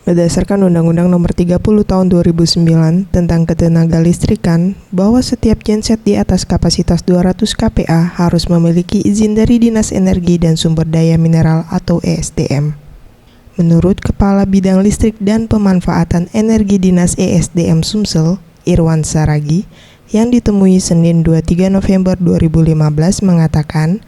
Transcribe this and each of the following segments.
Berdasarkan Undang-Undang Nomor 30 Tahun 2009 tentang Ketenagalistrikan, bahwa setiap genset di atas kapasitas 200 kPa harus memiliki izin dari Dinas Energi dan Sumber Daya Mineral atau ESDM. Menurut Kepala Bidang Listrik dan Pemanfaatan Energi Dinas ESDM Sumsel, Irwan Saragi, yang ditemui Senin 23 November 2015 mengatakan,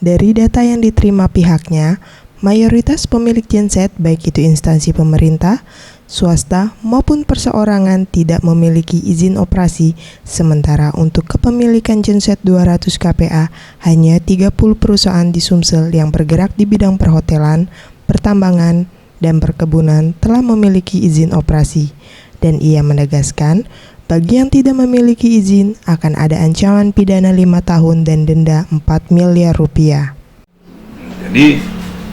dari data yang diterima pihaknya, mayoritas pemilik genset, baik itu instansi pemerintah, swasta, maupun perseorangan tidak memiliki izin operasi, sementara untuk kepemilikan genset 200 kPa, hanya 30 perusahaan di Sumsel yang bergerak di bidang perhotelan, pertambangan, dan perkebunan telah memiliki izin operasi. Dan ia menegaskan, bagi yang tidak memiliki izin akan ada ancaman pidana 5 tahun dan denda 4 miliar rupiah. Jadi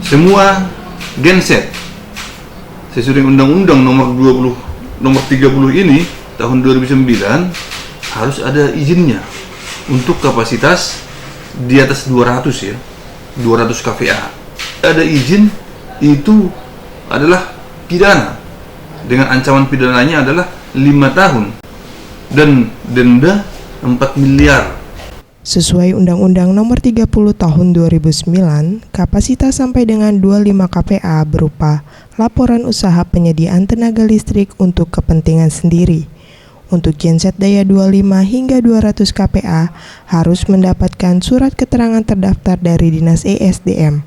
semua genset sesuai Undang-Undang nomor 30 ini tahun 2009 harus ada izinnya untuk kapasitas di atas 200 ya, 200 kVA. Ada izin itu adalah pidana dengan ancaman pidananya adalah 5 tahun dan denda 4 miliar. Sesuai Undang-Undang Nomor 30 Tahun 2009, kapasitas sampai dengan 25 kPa berupa laporan usaha penyediaan tenaga listrik untuk kepentingan sendiri. Untuk genset daya 25 hingga 200 kPa harus mendapatkan surat keterangan terdaftar dari Dinas ESDM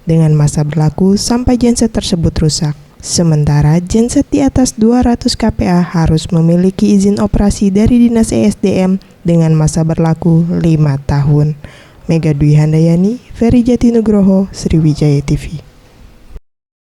dengan masa berlaku sampai genset tersebut rusak. Sementara genset di atas 200 kPa harus memiliki izin operasi dari Dinas ESDM dengan masa berlaku 5 tahun. Mega Dwi Handayani, Ferry Jatinugroho, Sriwijaya TV.